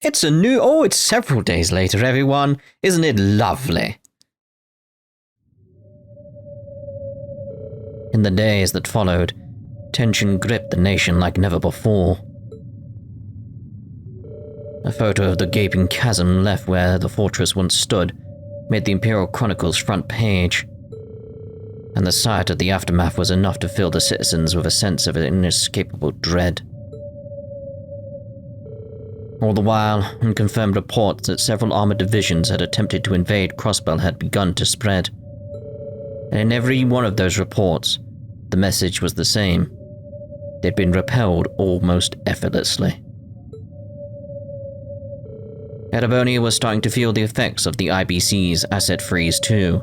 It's several days later, everyone. Isn't it lovely? In the days that followed, tension gripped the nation like never before. A photo of the gaping chasm left where the fortress once stood made the Imperial Chronicle's front page, and the sight of the aftermath was enough to fill the citizens with a sense of inescapable dread. All the while, unconfirmed reports that several armored divisions had attempted to invade Crossbell had begun to spread. And in every one of those reports, the message was the same. They'd been repelled almost effortlessly. Erebonia was starting to feel the effects of the IBC's asset freeze too,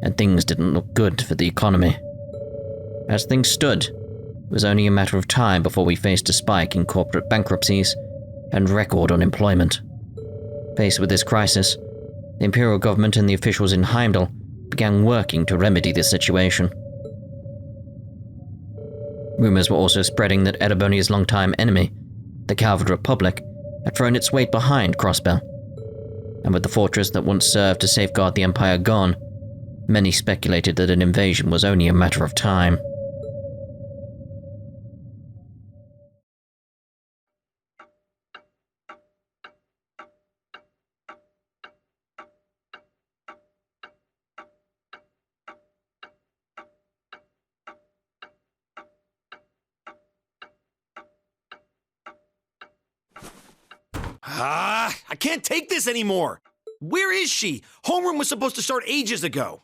and things didn't look good for the economy. As things stood, it was only a matter of time before we faced a spike in corporate bankruptcies and record unemployment. Faced with this crisis, the Imperial government and the officials in Heimdall began working to remedy the situation. Rumors were also spreading that Erebonia's longtime enemy, the Calvard Republic, had thrown its weight behind Crossbell. And with the fortress that once served to safeguard the Empire gone, many speculated that an invasion was only a matter of time. I can't take this anymore! Where is she? Homeroom was supposed to start ages ago.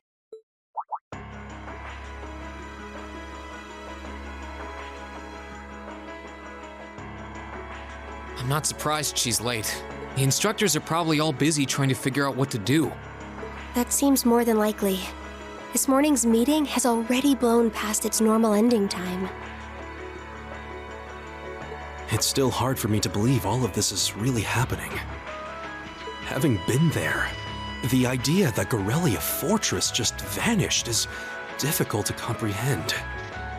I'm not surprised she's late. The instructors are probably all busy trying to figure out what to do. That seems more than likely. This morning's meeting has already blown past its normal ending time. It's still hard for me to believe all of this is really happening. Having been there, the idea that Garrelia Fortress just vanished is difficult to comprehend.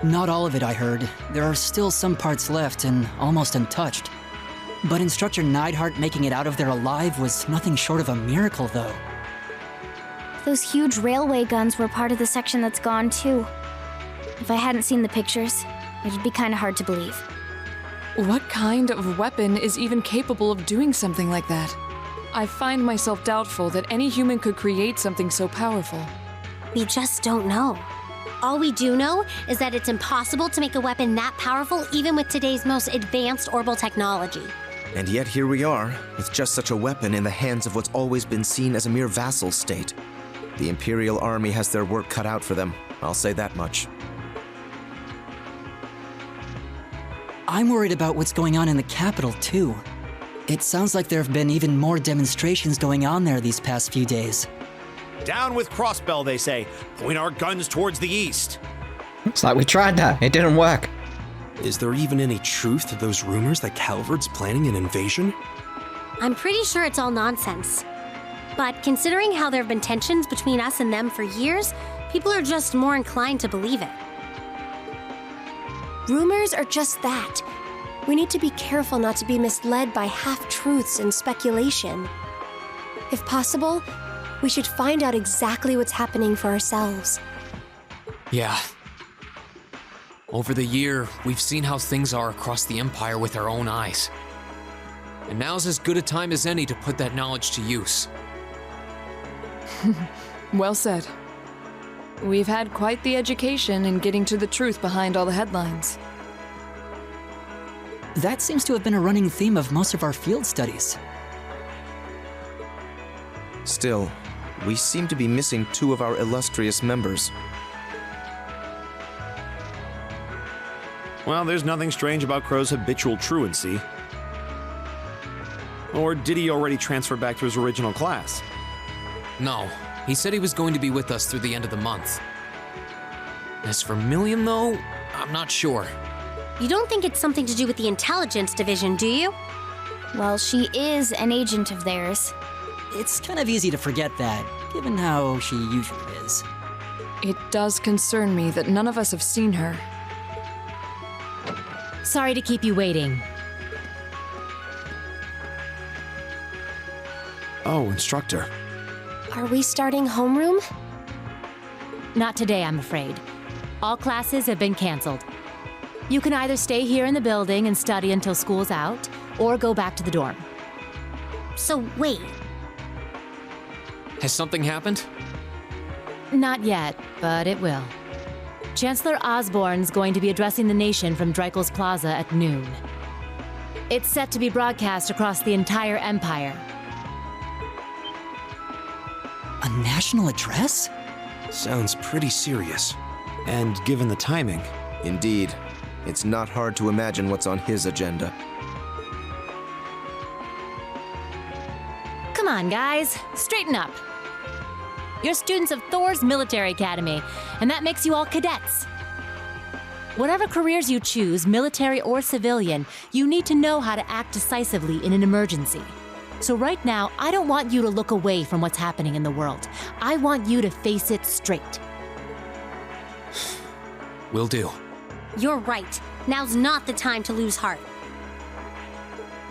Not all of it, I heard. There are still some parts left and almost untouched. But Instructor Neidhart making it out of there alive was nothing short of a miracle, though. Those huge railway guns were part of the section that's gone, too. If I hadn't seen the pictures, it'd be kinda hard to believe. What kind of weapon is even capable of doing something like that? I find myself doubtful that any human could create something so powerful. We just don't know. All we do know is that it's impossible to make a weapon that powerful even with today's most advanced orbital technology. And yet here we are, with just such a weapon in the hands of what's always been seen as a mere vassal state. The Imperial Army has their work cut out for them, I'll say that much. I'm worried about what's going on in the capital, too. It sounds like there have been even more demonstrations going on there these past few days. Down with Crossbell, they say. Point our guns towards the east. It's like we tried that. It didn't work. Is there even any truth to those rumors that Calvard's planning an invasion? I'm pretty sure it's all nonsense. But considering how there have been tensions between us and them for years, people are just more inclined to believe it. Rumors are just that. We need to be careful not to be misled by half-truths and speculation. If possible, we should find out exactly what's happening for ourselves. Yeah. Over the year, we've seen how things are across the Empire with our own eyes. And now's as good a time as any to put that knowledge to use. Well said. We've had quite the education in getting to the truth behind all the headlines. That seems to have been a running theme of most of our field studies. Still, we seem to be missing two of our illustrious members. Well, there's nothing strange about Crow's habitual truancy. Or did he already transfer back to his original class? No, he said he was going to be with us through the end of the month. As for Million, though, I'm not sure. You don't think it's something to do with the intelligence division, do you? Well, she is an agent of theirs. It's kind of easy to forget that, given how she usually is. It does concern me that none of us have seen her. Sorry to keep you waiting. Oh, instructor. Are we starting homeroom? Not today, I'm afraid. All classes have been canceled. You can either stay here in the building and study until school's out, or go back to the dorm. So wait, Has something happened? Not yet, but it will. Chancellor Osborne's going to be addressing the nation from Dreikel's Plaza at noon. It's set to be broadcast across the entire Empire. A national address? Sounds pretty serious. And given the timing, Indeed, it's not hard to imagine what's on his agenda. Come on, guys, straighten up. You're students of Thors Military Academy, and that makes you all cadets. Whatever careers you choose, military or civilian, you need to know how to act decisively in an emergency. So right now, I don't want you to look away from what's happening in the world. I want you to face it straight. Will do. you're right. Now's not the time to lose heart.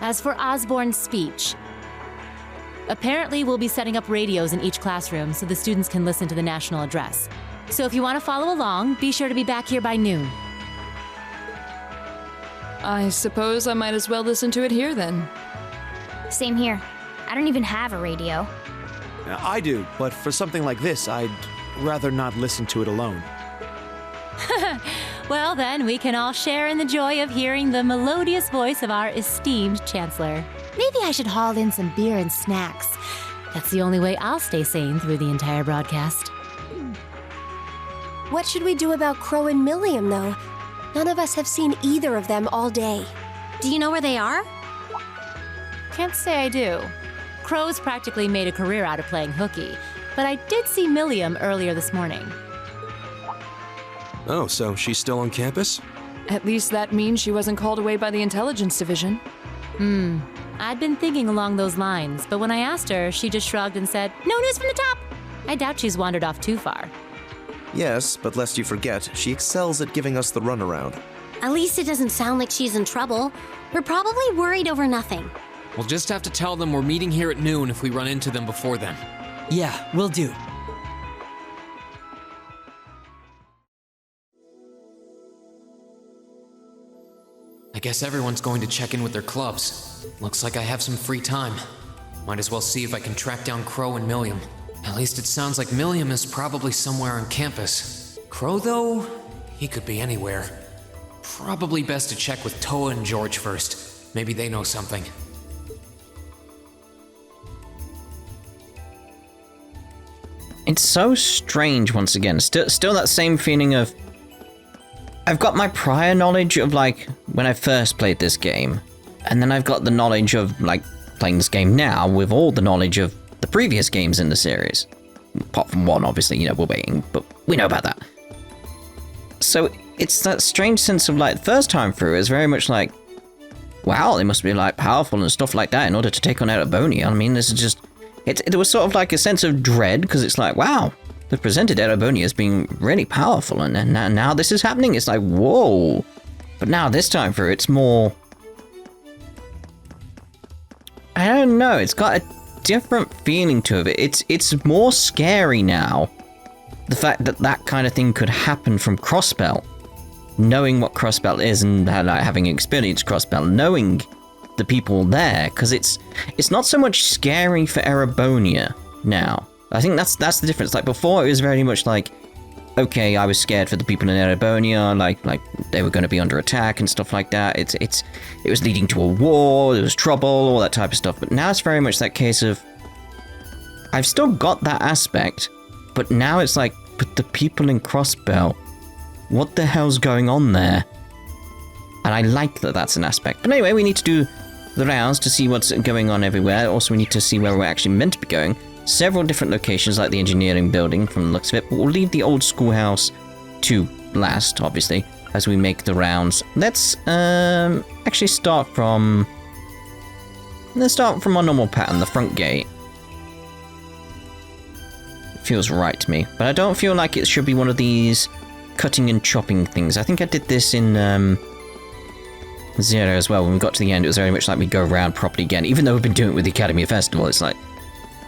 As for Osborne's speech, apparently we'll be setting up radios in each classroom so the students can listen to the national address. So if you want to follow along, be sure to be back here by noon. I suppose I might as well listen to it here then. Same here. I don't even have a radio. I do, but for something like this, I'd rather not listen to it alone. Well, then we can all share in the joy of hearing the melodious voice of our esteemed Chancellor. Maybe I should haul in some beer and snacks. That's the only way I'll stay sane through the entire broadcast. What should we do about Crow and Milliam, though? None of us have seen either of them all day. Do you know where they are? Can't say I do. Crow's practically made a career out of playing hooky, but I did see Milliam earlier this morning. Oh, so she's still on campus? At least that means she wasn't called away by the intelligence division. I'd been thinking along those lines, but when I asked her, she just shrugged and said, "No news from the top." I doubt she's wandered off too far. Yes, but lest you forget, she excels at giving us the runaround. At least it doesn't sound like she's in trouble. We're probably worried over nothing. We'll just have to tell them we're meeting here at noon if we run into them before then. Yeah, will do. I guess everyone's going to check in with their clubs. Looks like I have some free time. Might as well see if I can track down Crow and Milliam. At least it sounds like Milliam is probably somewhere on campus. Crow, though, he could be anywhere. Probably best to check with Towa and George first. Maybe they know something. It's so strange once again. Still that same feeling of... I've got my prior knowledge of, like, when I first played this game. And then I've got the knowledge of, like, playing this game now with all the knowledge of the previous games in the series. Apart from one, obviously, you know, we're waiting, but we know about that. So it's that strange sense of, like, the first time through is very much like, wow, they must be, like, powerful and stuff like that in order to take on Erebonia. I mean, this is just... It was sort of like a sense of dread, because it's like, wow, they've presented Erebonia as being really powerful, and then now this is happening. It's like, whoa. But now this time through, it's more... I don't know, it's got a different feeling to it. It's more scary now, the fact that that kind of thing could happen from Crossbell. Knowing what Crossbell is and having experienced Crossbell, knowing the people there, because it's not so much scary for Erebonia now. I think that's the difference. Like before, it was very much like, okay, I was scared for the people in Erebonia, like they were going to be under attack and stuff like that. It was leading to a war, there was trouble, all that type of stuff. But now it's very much that case of, I've still got that aspect, but now it's like, but the people in Crossbell, what the hell's going on there? And I like that that's an aspect. But anyway, we need to do the rounds to see what's going on everywhere. Also, we need to see where we're actually meant to be going. Several different locations, like the engineering building from the looks of it. But we'll leave the Old Schoolhouse to last, obviously, as we make the rounds. Let's actually start from... Let's start from our normal pattern, the front gate. It feels right to me. But I don't feel like it should be one of these cutting and chopping things. I think I did this in... Zero as well. When we got to the end, it was very much like we go around properly again. Even though we've been doing it with the Academy Festival, it's like,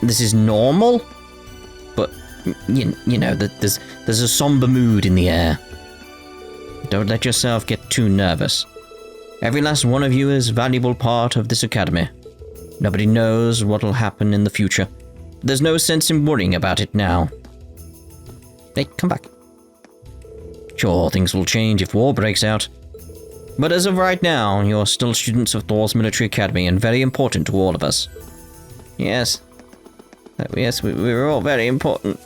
this is normal, but you know that there's a somber mood in the air. Don't let yourself get too nervous. Every last one of you is a valuable part of this academy. Nobody knows what'll happen in the future. There's no sense in worrying about it now. Hey, come back. Sure, things will change if war breaks out. But as of right now, you're still students of Thors Military Academy and very important to all of us. Yes. Yes, we're all very important.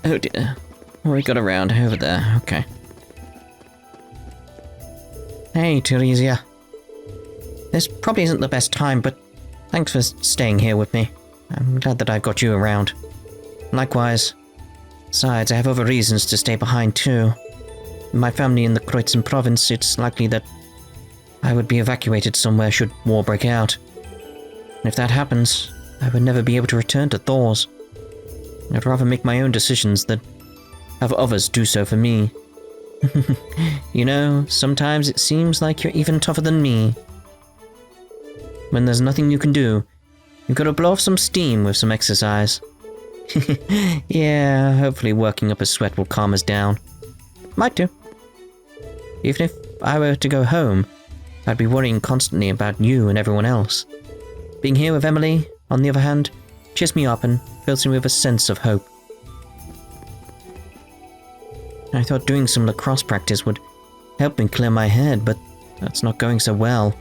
Oh dear. We got around over there. Okay. Hey, Theresia. This probably isn't the best time, but thanks for staying here with me. I'm glad that I've got you around. Likewise. Besides, I have other reasons to stay behind too. My family in the Croydon province, it's likely that I would be evacuated somewhere should war break out. And if that happens, I would never be able to return to Thors. I'd rather make my own decisions than have others do so for me. You know, sometimes it seems like you're even tougher than me. When there's nothing you can do, you've got to blow off some steam with some exercise. Yeah, hopefully working up a sweat will calm us down. Might do. Even if I were to go home, I'd be worrying constantly about you and everyone else. Being here with Emily, on the other hand, cheers me up and fills me with a sense of hope. I thought doing some lacrosse practice would help me clear my head, but that's not going so well.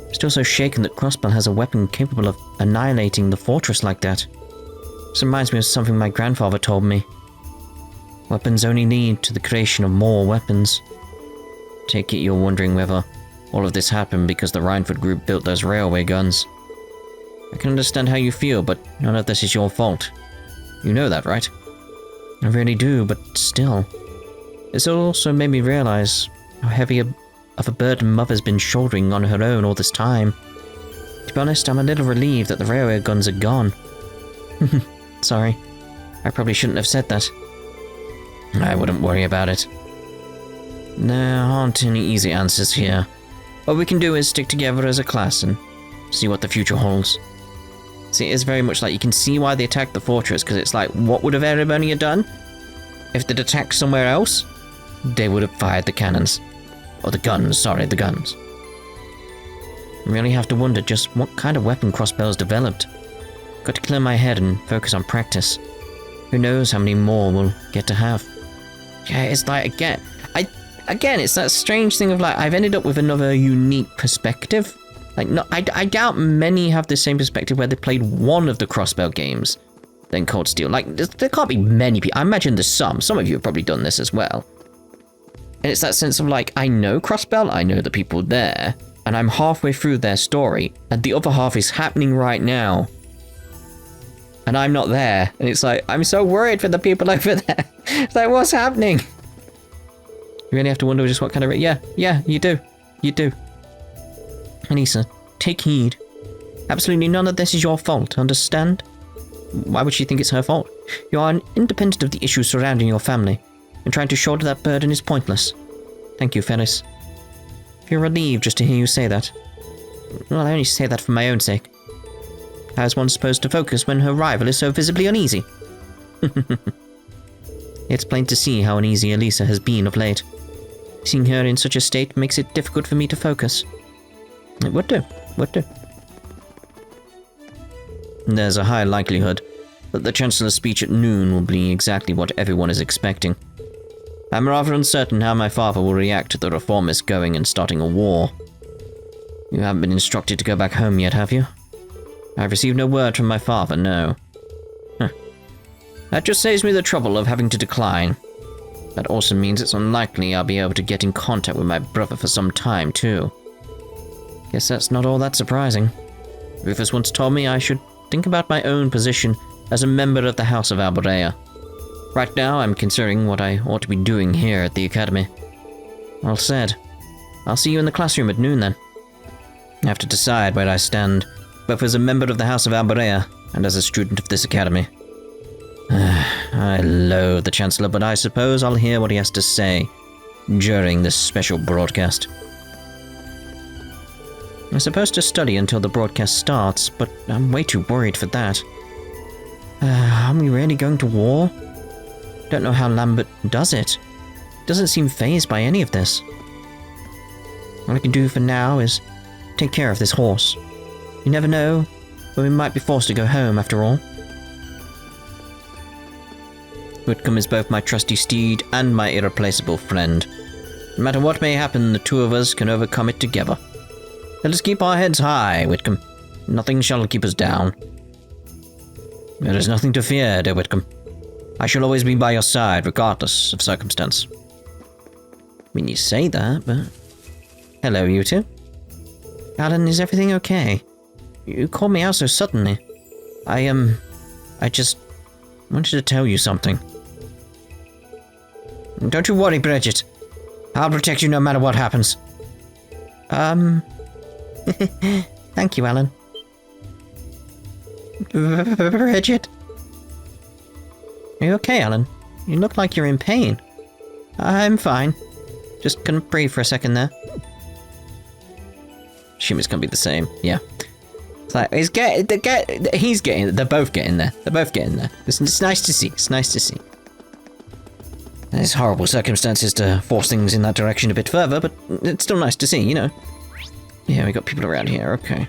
I'm still so shaken that Crossbell has a weapon capable of annihilating the fortress like that. This reminds me of something my grandfather told me. Weapons only lead to the creation of more weapons. Take it you're wondering whether all of this happened because the Rhineford group built those railway guns. I can understand how you feel, but none of this is your fault. You know that, right? I really do, but still. This also made me realize how heavy of a burden Mother's been shouldering on her own all this time. To be honest, I'm a little relieved that the railway guns are gone. Sorry, I probably shouldn't have said that. I wouldn't worry about it. There aren't any easy answers here. What we can do is stick together as a class and see what the future holds. See, it is very much like you can see why they attacked the fortress, because it's like, what would have Erebonia done? If they'd attacked somewhere else, they would have fired the cannons. Or the guns, sorry, the guns. I really have to wonder just what kind of weapon Crossbell's developed. Got to clear my head and focus on practice. Who knows how many more we'll get to have. Yeah, it's like, again, it's that strange thing of like, I've ended up with another unique perspective. Like, no, I doubt many have the same perspective where they played one of the Crossbell games, then Cold Steel. Like, there can't be many people. I imagine there's some. Some of you have probably done this as well. And it's that sense of like, I know Crossbell, I know the people there, and I'm halfway through their story, and the other half is happening right now. And I'm not there. And it's like, I'm so worried for the people over there. It's like, what's happening? You really have to wonder just what kind of... Yeah, you do. You do. Anissa, take heed. Absolutely none of this is your fault, understand? Why would she think it's her fault? You are independent of the issues surrounding your family, and trying to shoulder that burden is pointless. Thank you, Ferris. I feel relieved just to hear you say that. Well, I only say that for my own sake. How is one supposed to focus when her rival is so visibly uneasy? It's plain to see how uneasy Elisa has been of late. Seeing her in such a state makes it difficult for me to focus. It would do. There's a high likelihood that the Chancellor's speech at noon will be exactly what everyone is expecting. I'm rather uncertain how my father will react to the reformists going and starting a war. You haven't been instructed to go back home yet, have you? I've received no word from my father, no. That just saves me the trouble of having to decline. That also means it's unlikely I'll be able to get in contact with my brother for some time, too. Guess that's not all that surprising. Rufus once told me I should think about my own position as a member of the House of Alborea. Right now, I'm considering what I ought to be doing here at the Academy. Well said. I'll see you in the classroom at noon, then. I have to decide where I stand, both as a member of the House of Alborea and as a student of this Academy. I loathe the Chancellor, but I suppose I'll hear what he has to say during this special broadcast. I'm supposed to study until the broadcast starts, but I'm way too worried for that. Are we really going to war? Don't know how Lambert does it. Doesn't seem fazed by any of this. All I can do for now is take care of this horse. You never know when we might be forced to go home after all. Whitcomb is both my trusty steed and my irreplaceable friend. No matter what may happen, the two of us can overcome it together. Let us keep our heads high, Whitcomb. Nothing shall keep us down. There is nothing to fear, dear Whitcomb. I shall always be by your side, regardless of circumstance. I mean, you say that, but... Hello, you two. Alan, is everything okay? You called me out so suddenly. I just wanted to tell you something. Don't you worry, Bridget. I'll protect you no matter what happens. Thank you, Alan. Bridget? Are you okay, Alan? You look like you're in pain. I'm fine. Just couldn't breathe for a second there. Assume it's gonna be the same. Yeah. It's like, they're both getting there. They're both getting there. It's nice to see. It's nice to see. There's horrible circumstances to force things in that direction a bit further, but it's still nice to see, you know. Yeah, we got people around here, okay.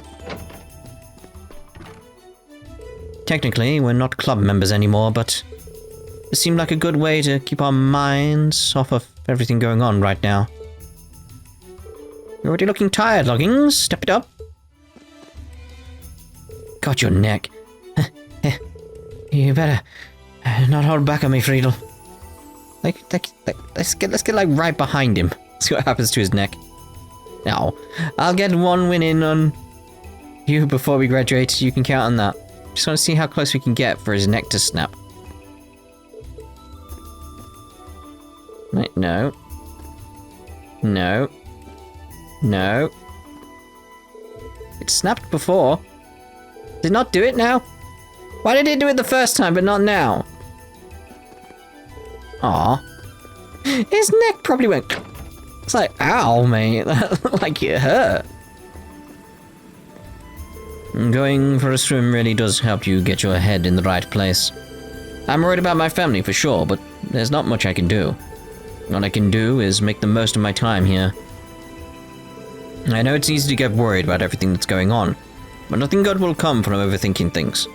Technically, we're not club members anymore, but it seemed like a good way to keep our minds off of everything going on right now. You're already looking tired, Loggins. Step it up. Got your neck. You better not hold back on me, Friedel. Let's get like right behind him. See what happens to his neck. Now, I'll get one win in on you before we graduate. You can count on that. Just want to see how close we can get for his neck to snap. Wait, no. No. No. It snapped before. Did it not do it now? Why did it do it the first time but not now? Aw. His neck probably went... It's like, ow, mate. Like it hurt. Going for a swim really does help you get your head in the right place. I'm worried about my family for sure, but there's not much I can do. All I can do is make the most of my time here. I know it's easy to get worried about everything that's going on, but nothing good will come from overthinking things.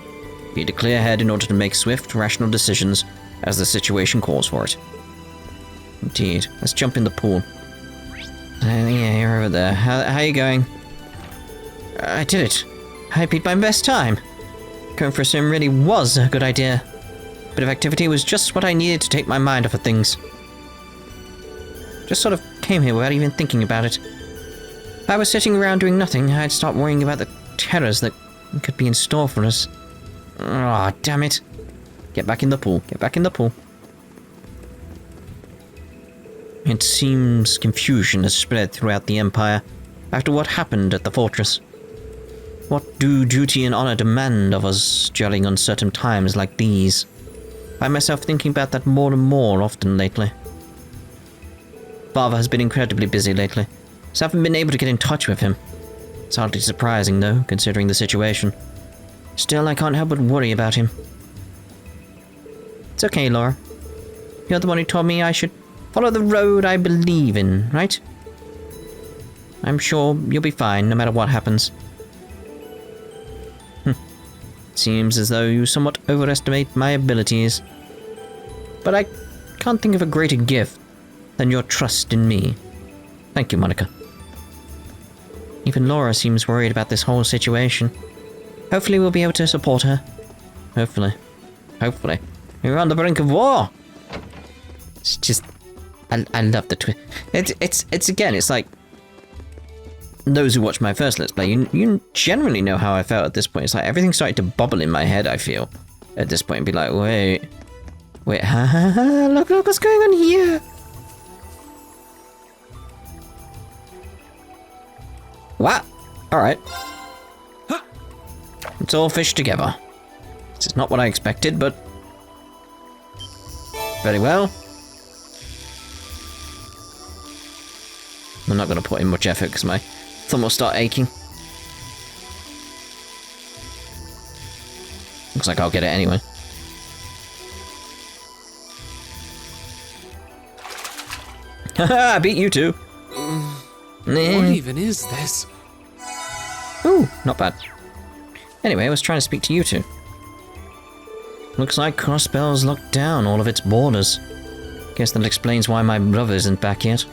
You need a clear head in order to make swift, rational decisions as the situation calls for it. Indeed. Let's jump in the pool. Yeah, you're over there. How are you going? I did it. I beat my best time. Going for a swim really was a good idea. A bit of activity was just what I needed to take my mind off of things. Just sort of came here without even thinking about it. If I was sitting around doing nothing, I'd start worrying about the terrors that could be in store for us. Ah, oh, damn it. Get back in the pool. Get back in the pool. It seems confusion has spread throughout the Empire after what happened at the fortress. What do duty and honor demand of us during uncertain times like these? I find myself thinking about that more and more often lately. Father has been incredibly busy lately, so I haven't been able to get in touch with him. It's hardly surprising, though, considering the situation. Still, I can't help but worry about him. It's okay, Laura. You're the one who told me I should follow the road I believe in, right? I'm sure you'll be fine, no matter what happens. Seems as though you somewhat overestimate my abilities. But I can't think of a greater gift than your trust in me. Thank you, Monica. Even Laura seems worried about this whole situation. Hopefully we'll be able to support her. Hopefully. Hopefully. We're on the brink of war! It's just... I love the twist. It's again, it's like... Those who watch my first Let's Play, you generally know how I felt at this point. It's like everything started to bubble in my head, I feel. At this point, and be like, wait, look what's going on here. What? Alright. It's all fished together. This is not what I expected, but... Very well. I'm not going to put in much effort because my thumb will start aching. looks like I'll get it anyway. Haha, I beat you two. What even is this? Ooh, not bad. Anyway, I was trying to speak to you two. Looks like Crossbell's locked down all of its borders. Guess that explains why my brother isn't back yet.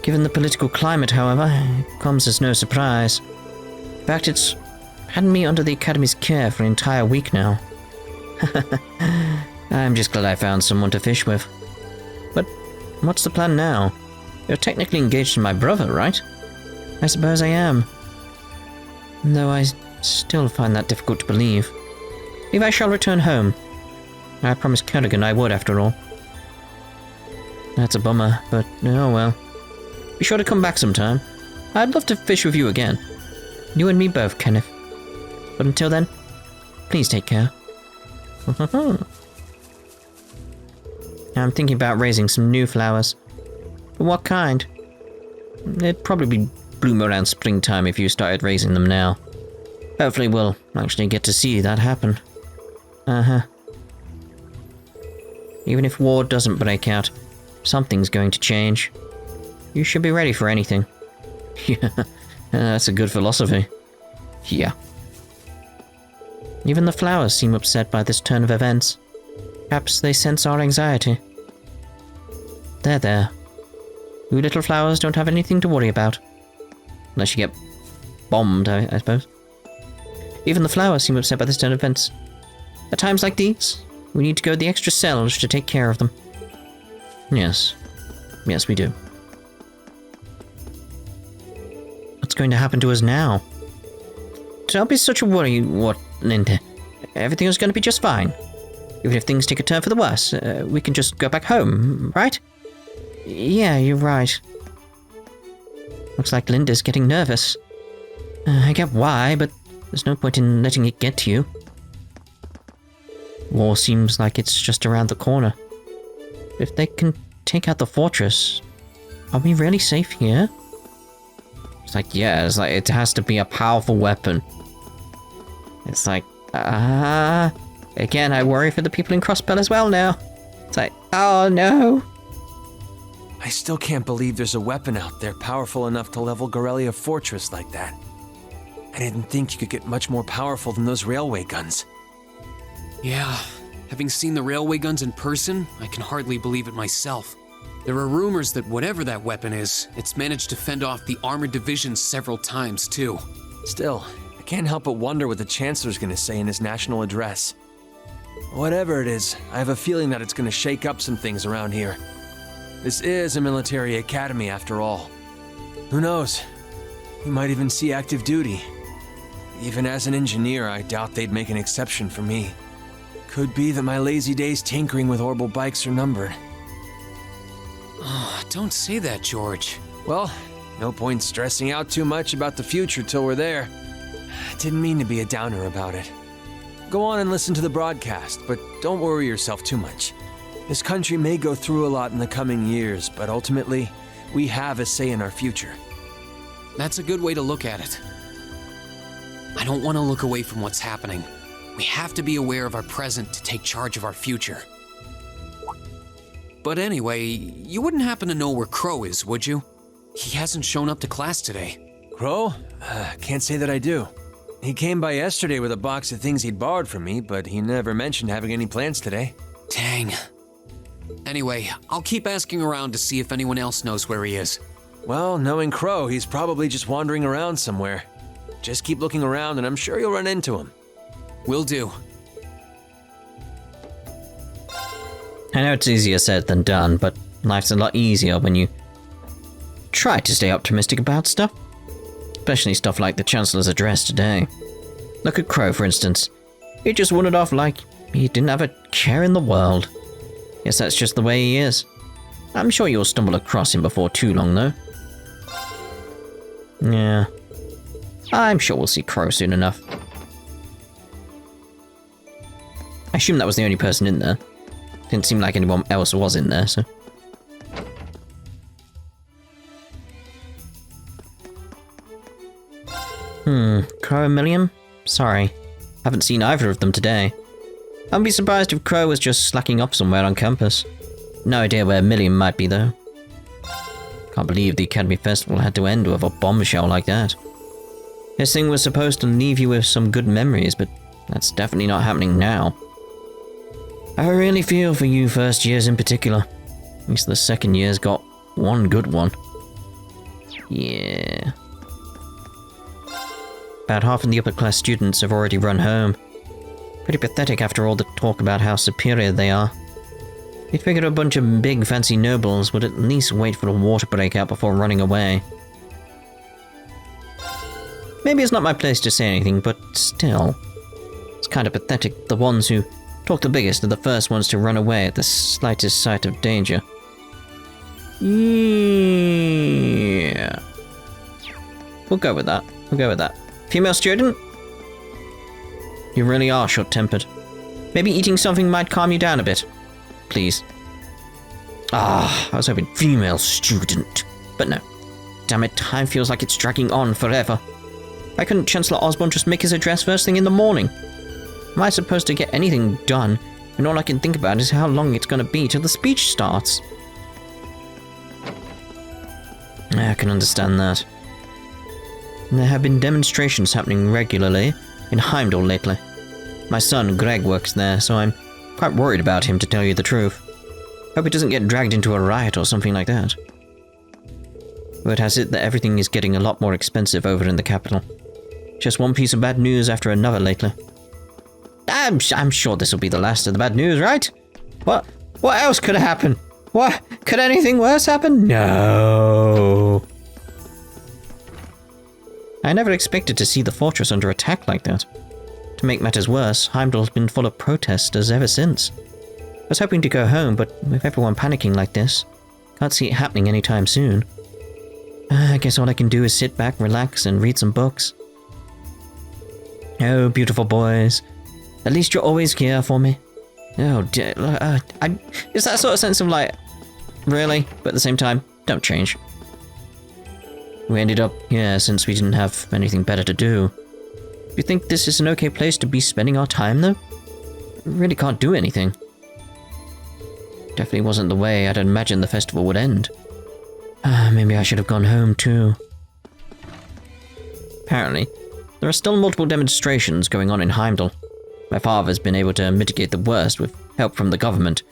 Given the political climate, however, it comes as no surprise. In fact, it's had me under the Academy's care for an entire week now. I'm just glad I found someone to fish with. But what's the plan now? You're technically engaged to my brother, right? I suppose I am. Though I still find that difficult to believe. If I shall return home. I promised Kerrigan I would, after all. That's a bummer, but oh well. Be sure to come back sometime. I'd love to fish with you again. You and me both, Kenneth. But until then, please take care. I'm thinking about raising some new flowers. But what kind? It'd probably bloom around springtime if you started raising them now. Hopefully we'll actually get to see that happen. Even if war doesn't break out, something's going to change. You should be ready for anything. Yeah, that's a good philosophy. Yeah. Even the flowers seem upset by this turn of events. Perhaps they sense our anxiety. There. You little flowers don't have anything to worry about. Unless you get bombed, I suppose. Even the flowers seem upset by this turn of events. At times like these, we need to go the extra cells to take care of them. Yes, we do. What's going to happen to us now? Don't be such a worry, Linda. Everything is going to be just fine. Even if things take a turn for the worse, we can just go back home, right? Yeah, you're right. Looks like Linda's getting nervous. I get why, but there's no point in letting it get to you. War seems like it's just around the corner. If they can take out the fortress, are we really safe here? It's like, yeah, it's like it has to be a powerful weapon. It's like, again, I worry for the people in Crossbell as well now. It's like, oh no. I still can't believe there's a weapon out there powerful enough to level Garrelia Fortress like that. I didn't think you could get much more powerful than those railway guns. Yeah, having seen the railway guns in person, I can hardly believe it myself. There are rumors that whatever that weapon is, it's managed to fend off the armored divisions several times too. Still, I can't help but wonder what the Chancellor's gonna say in his national address. Whatever it is, I have a feeling that it's gonna shake up some things around here. This is a military academy after all. Who knows? We might even see active duty. Even as an engineer, I doubt they'd make an exception for me. Could be that my lazy days tinkering with orbital bikes are numbered. Oh, don't say that, George. Well, no point stressing out too much about the future till we're there. Didn't mean to be a downer about it. Go on and listen to the broadcast, but don't worry yourself too much. This country may go through a lot in the coming years, but ultimately, we have a say in our future. That's a good way to look at it. I don't want to look away from what's happening. We have to be aware of our present to take charge of our future. But anyway, you wouldn't happen to know where Crow is, would you? He hasn't shown up to class today. Crow? Can't say that I do. He came by yesterday with a box of things he'd borrowed from me, but he never mentioned having any plans today. Dang. Anyway, I'll keep asking around to see if anyone else knows where he is. Well, knowing Crow, he's probably just wandering around somewhere. Just keep looking around and I'm sure you'll run into him. Will do. I know it's easier said than done, but life's a lot easier when you try to stay optimistic about stuff. Especially stuff like the Chancellor's address today. Look at Crow, for instance. He just wandered off like he didn't have a care in the world. Guess that's just the way he is. I'm sure you'll stumble across him before too long, though. Yeah. I'm sure we'll see Crow soon enough. I assume that was the only person in there. Didn't seem like anyone else was in there, so... Crow and Milliam? Sorry. Haven't seen either of them today. I'd be surprised if Crow was just slacking off somewhere on campus. No idea where Milliam might be, though. Can't believe the Academy Festival had to end with a bombshell like that. This thing was supposed to leave you with some good memories, but that's definitely not happening now. I really feel for you first years in particular. At least the second year's got one good one. Yeah. About half of the upper class students have already run home. Pretty pathetic after all the talk about how superior they are. You'd figure a bunch of big fancy nobles would at least wait for a war to break out before running away. Maybe it's not my place to say anything, but still. It's kind of pathetic. The ones who talk the biggest are the first ones to run away at the slightest sight of danger. Yeah. We'll go with that. We'll go with that. Female student? You really are short-tempered. Maybe eating something might calm you down a bit. Please. I was hoping female student. But no. Damn it, time feels like it's dragging on forever. Why couldn't Chancellor Osborne just make his address first thing in the morning? Am I supposed to get anything done, and all I can think about is how long it's going to be till the speech starts? I can understand that. There have been demonstrations happening regularly in Heimdall lately. My son, Greg, works there, so I'm quite worried about him, to tell you the truth. Hope he doesn't get dragged into a riot or something like that. Word has it that everything is getting a lot more expensive over in the capital. Just one piece of bad news after another lately. I'm sure this will be the last of the bad news, right? What else could happen? What? Could anything worse happen? No. I never expected to see the fortress under attack like that. To make matters worse, Heimdall's been full of protesters ever since. I was hoping to go home, but with everyone panicking like this, can't see it happening anytime soon. I guess all I can do is sit back, relax, and read some books. Oh, beautiful boys. At least you're always here for me. Oh, dear. It's that sort of sense of like, really? But at the same time, don't change. We ended up here since we didn't have anything better to do. You think this is an okay place to be spending our time, though? We really can't do anything. Definitely wasn't the way I'd imagined the festival would end. Maybe I should have gone home, too. Apparently, there are still multiple demonstrations going on in Heimdall. My father's been able to mitigate the worst with help from the government.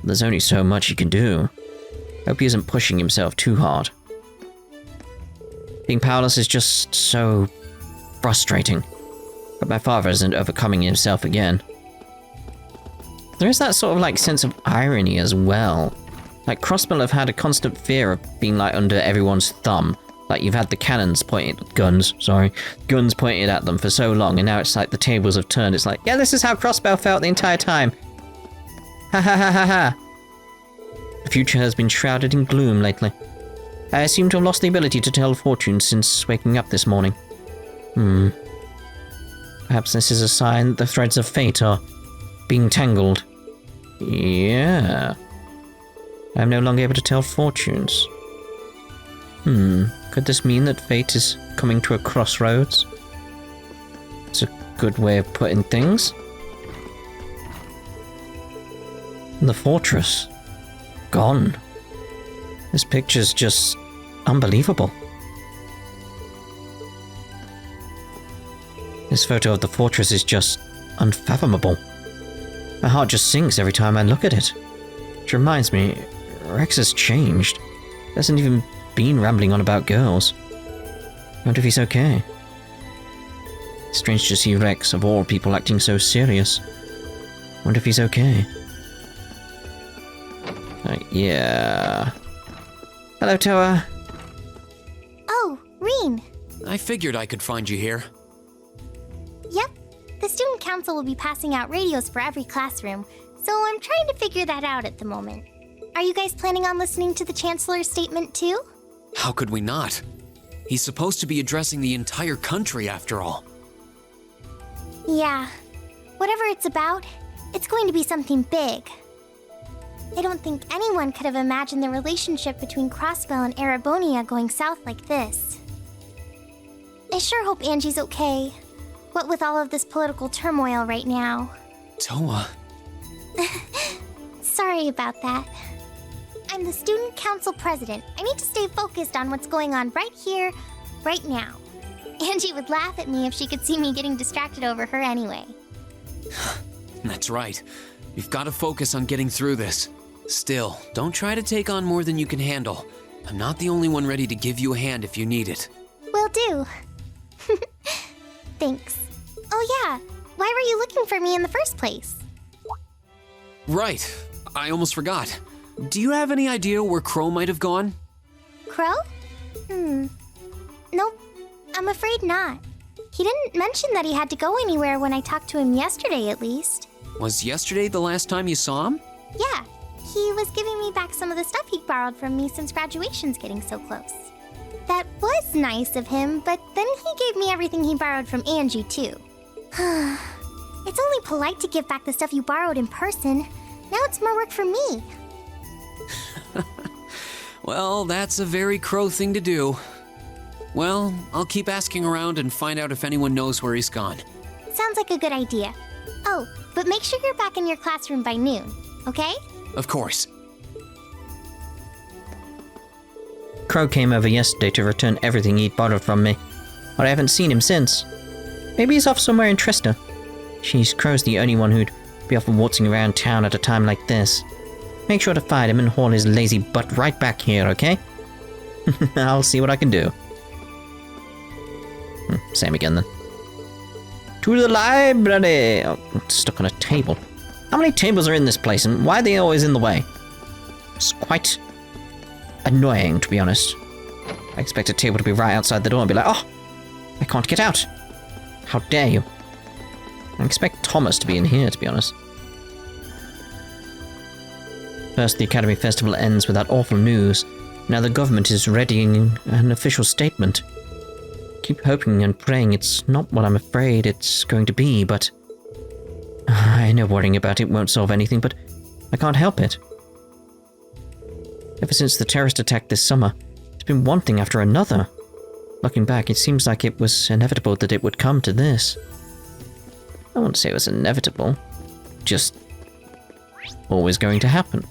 There's only so much he can do. Hope he isn't pushing himself too hard. Being powerless is just so frustrating. But my father isn't overcoming himself again. There is that sort of like sense of irony as well. Like Crossbell have had a constant fear of being like under everyone's thumb. Like you've had the guns pointed at them for so long, and now it's like the tables have turned. It's like, yeah, this is how Crossbell felt the entire time. Ha ha ha ha ha. The future has been shrouded in gloom lately. I seem to have lost the ability to tell fortunes since waking up this morning. Perhaps this is a sign that the threads of fate are being tangled. Yeah. I'm no longer able to tell fortunes. Could this mean that fate is coming to a crossroads? It's a good way of putting things. The fortress. Gone. This picture's just unbelievable. This photo of the fortress is just unfathomable. My heart just sinks every time I look at it. Which reminds me, Rex has changed. He hasn't even been rambling on about girls. I wonder if he's okay. Strange to see Rex, of all people, acting so serious. Wonder if he's okay. Yeah. Hello, Towa. Oh, Reen. I figured I could find you here. Yep. The student council will be passing out radios for every classroom, so I'm trying to figure that out at the moment. Are you guys planning on listening to the Chancellor's statement too? How could we not? He's supposed to be addressing the entire country after all. Yeah. Whatever it's about, it's going to be something big. I don't think anyone could have imagined the relationship between Crossbell and Erebonia going south like this. I sure hope Angie's okay. What with all of this political turmoil right now. Towa. Sorry about that. I'm the student council president. I need to stay focused on what's going on right here, right now. Angie would laugh at me if she could see me getting distracted over her anyway. That's right. You've got to focus on getting through this. Still, don't try to take on more than you can handle. I'm not the only one ready to give you a hand if you need it. Will do. Thanks. Oh yeah, why were you looking for me in the first place? Right. I almost forgot. Do you have any idea where Crow might have gone? Crow? Nope. I'm afraid not. He didn't mention that he had to go anywhere when I talked to him yesterday, at least. Was yesterday the last time you saw him? Yeah. He was giving me back some of the stuff he borrowed from me since graduation's getting so close. That was nice of him, but then he gave me everything he borrowed from Angie, too. It's only polite to give back the stuff you borrowed in person. Now it's more work for me. Well, that's a very Crow thing to do. Well, I'll keep asking around and find out if anyone knows where he's gone. Sounds like a good idea. Oh, but make sure you're back in your classroom by noon, okay? Of course. Crow came over yesterday to return everything he'd borrowed from me, but I haven't seen him since. Maybe he's off somewhere in Trista. Jeez, Crow's the only one who'd be off waltzing around town at a time like this. Make sure to find him and haul his lazy butt right back here, okay? I'll see what I can do. Same again then. To the library! Oh, I'm stuck on a table. How many tables are in this place and why are they always in the way? It's quite annoying, to be honest. I expect a table to be right outside the door and be like, oh, I can't get out. How dare you? I expect Thomas to be in here, to be honest. First, the Academy Festival ends with that awful news. Now the government is readying an official statement. Keep hoping and praying it's not what I'm afraid it's going to be, but... I know worrying about it won't solve anything, but I can't help it. Ever since the terrorist attack this summer, it's been one thing after another. Looking back, it seems like it was inevitable that it would come to this. I won't say it was inevitable, just always going to happen.